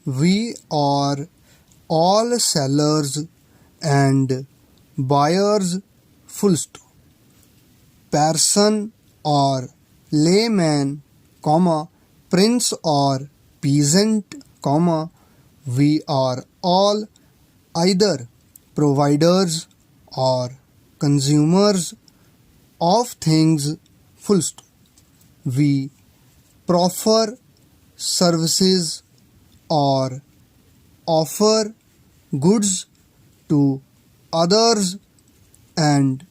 We are all sellers and buyers, full stop. Person or layman, prince or peasant, we are all either providers or consumers of things, full stop. We proffer services or offer goods to others, and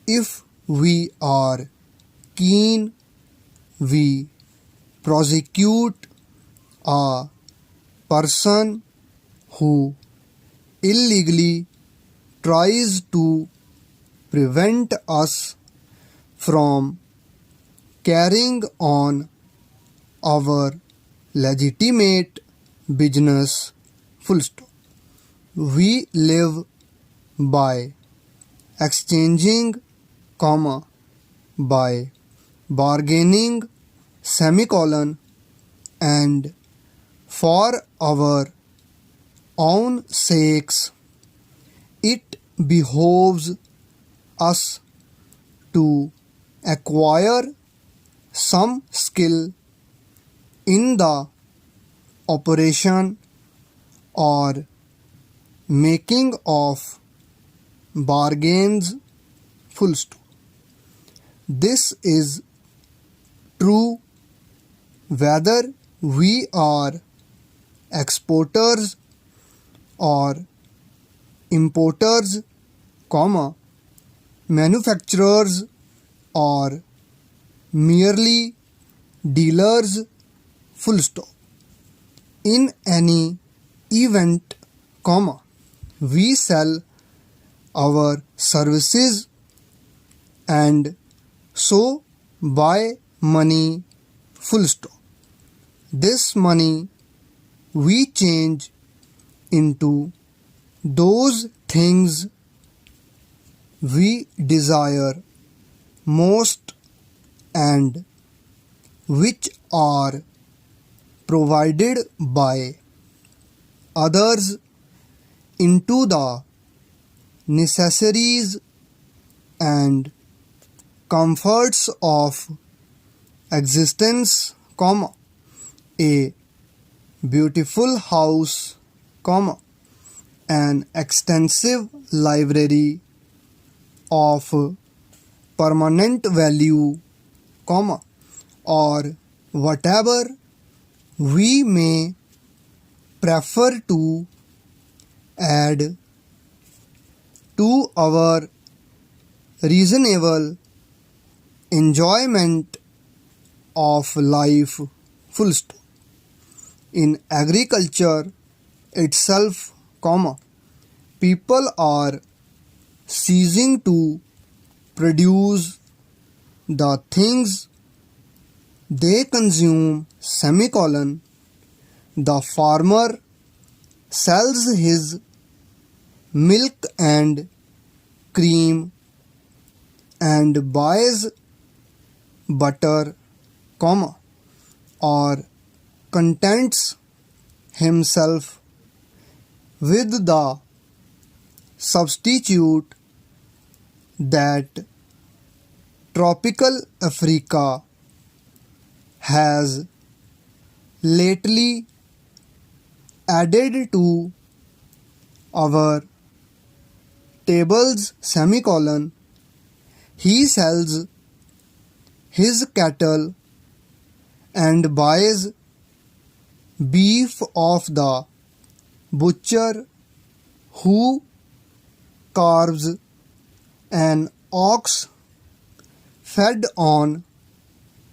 if we are keen, we prosecute a person who illegally tries to prevent us from carrying on our legitimate business, full stop. We live by exchanging, by bargaining, and for our own sakes, it behoves us to acquire some skill in the operation or making of bargains, full stop. This is true whether we are exporters or importers, manufacturers or merely dealers, full stop. In any event, we sell our services and so buy money, full stop. This money we change into those things we desire most and which are provided by others into the necessaries and comforts of existence, a beautiful house, an extensive library of permanent value, or whatever we may prefer to add to our reasonable enjoyment of life, full stop. In agriculture itself, people are ceasing to produce the things they consume, the farmer sells his milk and cream and buys butter, or contents himself with the substitute that tropical Africa has lately added to our tables, he sells his cattle and buys beef of the butcher who carves an ox fed on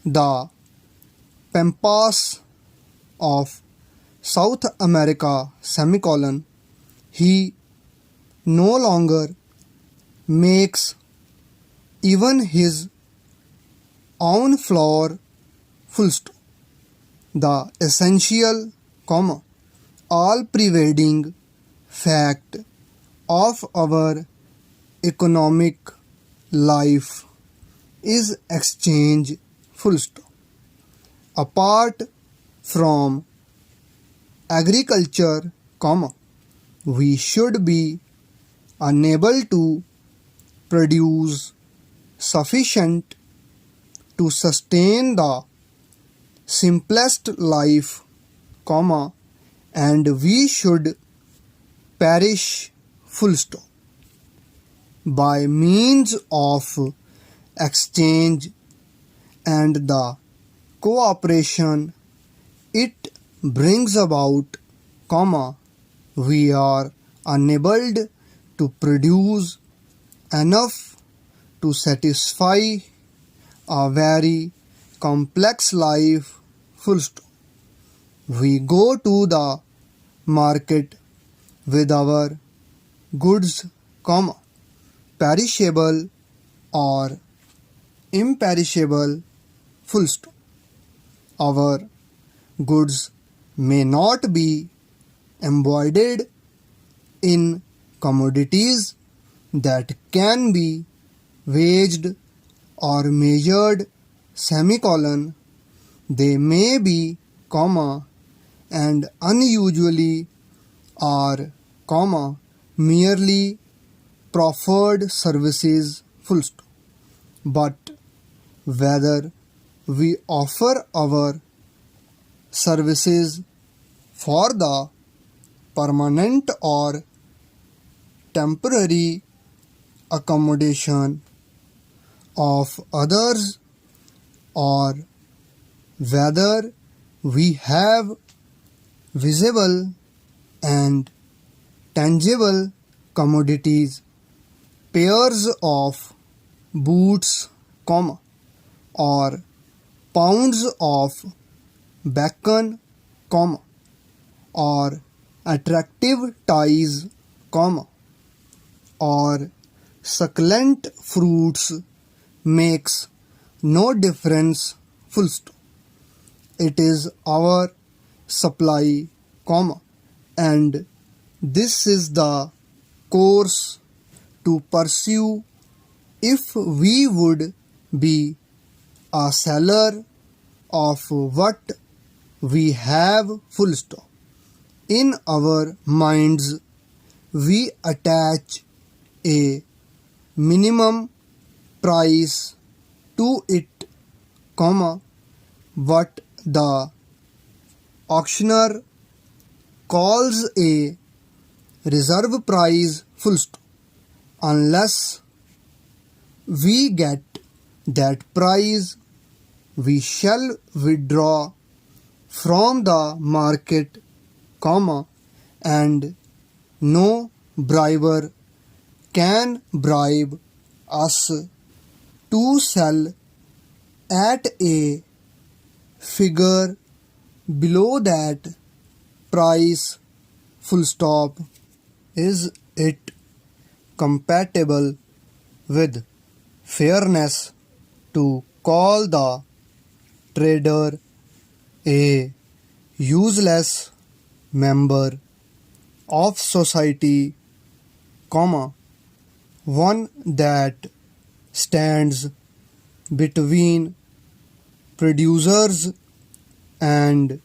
the pampas of South America, he no longer makes even his own flour, full stop. The essential, all-pervading fact of our economic life is exchange, full stop. Apart from agriculture, we should be unable to produce sufficient to sustain the simplest life, and we should perish, full stop. By means of exchange and the cooperation it brings about, we are enabled to produce enough to satisfy a very complex life, full stop. We go to the market with our goods, perishable or imperishable, full stop. Our goods may not be embodied in commodities that can be weighed or measured, they may be, and unusually are, merely proffered services, full stop. But whether we offer our services for the permanent or temporary accommodation of others, or whether we have visible and tangible commodities, pairs of boots, or pounds of bacon, or attractive ties, or succulent fruits, makes no difference, full stop. It is our supply, and this is the course to pursue if we would be a seller of what we have, full stop. In our minds, we attach a minimum price to it, what the auctioneer calls a reserve price, full stop. Unless we get that price, we shall withdraw from the market, and no briber can bribe us to sell at a figure below that price, full stop. Is it compatible with fairness to call the trader a useless member of society, one that stands between producers and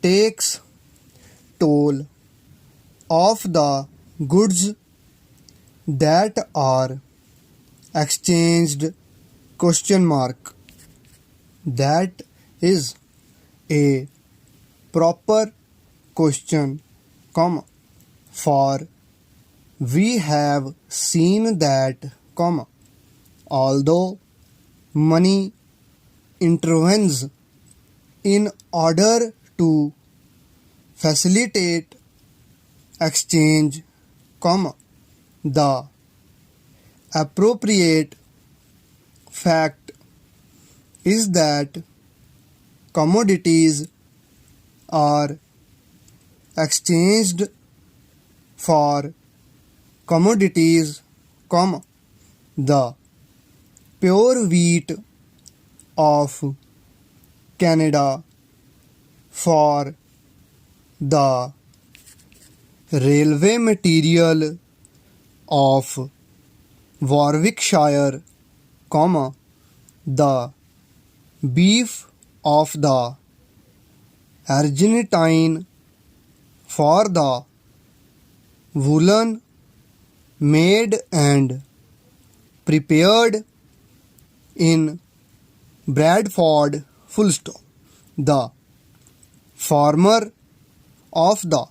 takes toll of the goods that are exchanged, ? That is a proper question, for we have seen that, although money intervenes in order to facilitate exchange, the appropriate fact is that commodities are exchanged for commodities, the pure wheat of Canada for the railway material of Warwickshire, the beef of the Argentine for the woolen made and prepared in Bradford, full stop. The farmer of the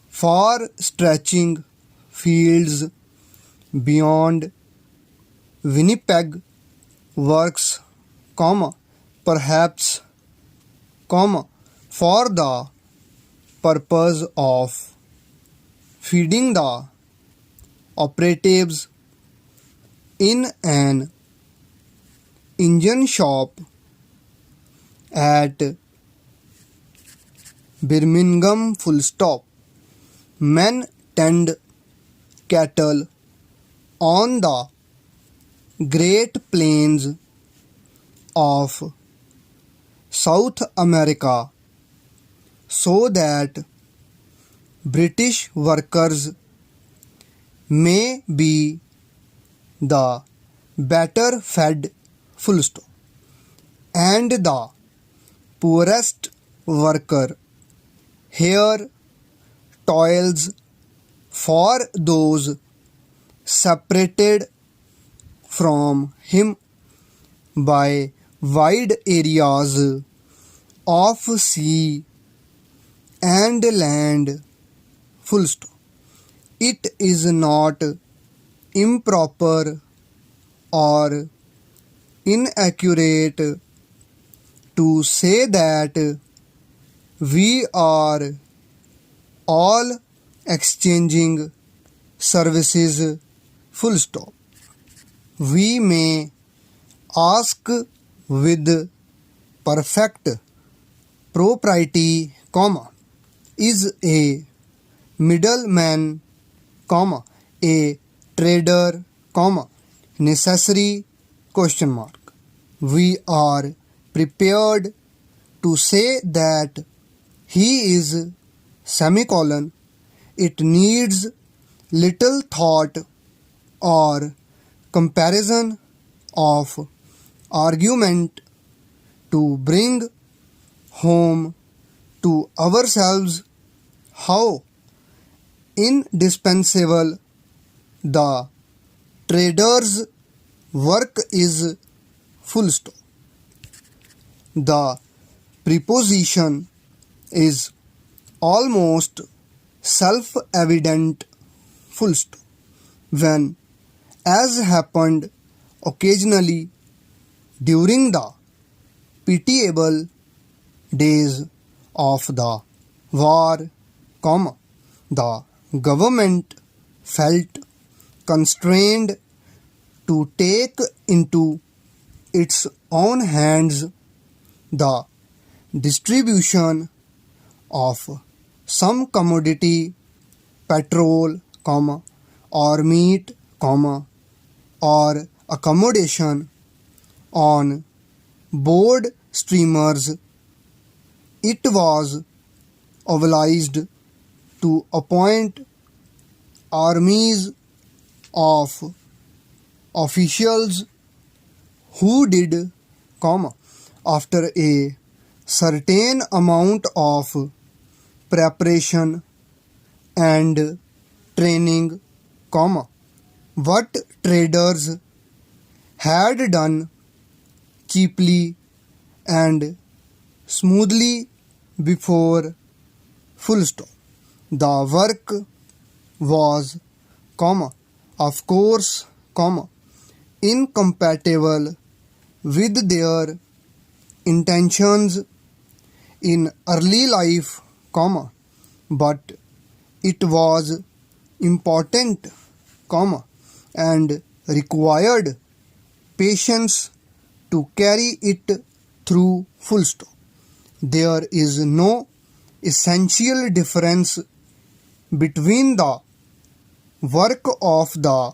far stretching fields beyond Winnipeg works, perhaps, for the purpose of feeding the operatives in an engine shop at Birmingham, full stop. Men tend cattle on the Great Plains of South America so that British workers may be the better fed, full stop, and the poorest worker here toils for those separated from him by wide areas of sea and land, full stop. It is not improper or inaccurate to say that we are all exchanging services, full stop. We may ask with perfect propriety, is a middleman, a trader, necessary, question mark. We are prepared to say that he is, semicolon. It needs little thought or comparison of argument to bring home to ourselves how indispensable the trader's work is, full stop. The preposition is almost self-evident, full stop, when, as happened occasionally during the pitiable days of the war, the government felt constrained to take into its own hands the distribution of some commodity, petrol, or meat, or accommodation on board steamers. It was obliged to appoint armies of officials who did, after a certain amount of preparation and training, what traders had done cheaply and smoothly before, full stop. The work was, of course, incompatible with their intentions in early life, but it was important, and required patience to carry it through, full stop. There is no essential difference between the work of the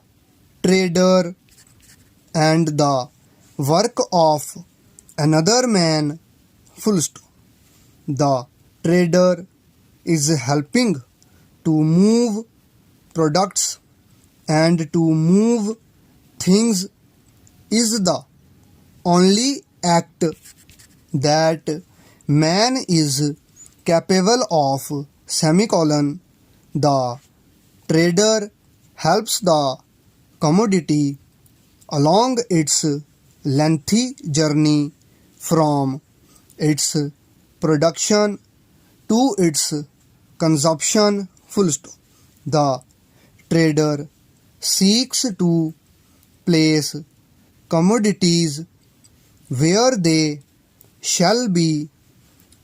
trader and the work of another man, full stop. The trader is helping to move products, and to move things is the only act that man is capable of semicolon, the trader helps the commodity along its lengthy journey from its production to its consumption, full stop. The trader seeks to place commodities where they shall be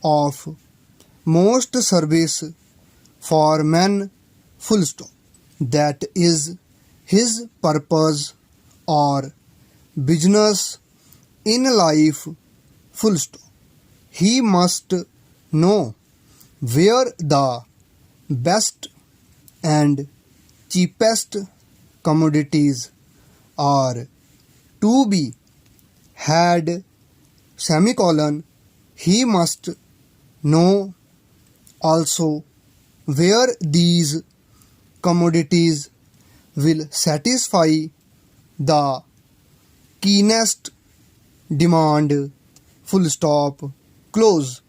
of most service for men, full stop. That is his purpose or business in life, full stop. He must know where the best and cheapest commodities are to be had, semicolon. He must know also where these commodities will satisfy the keenest demand, full stop, close.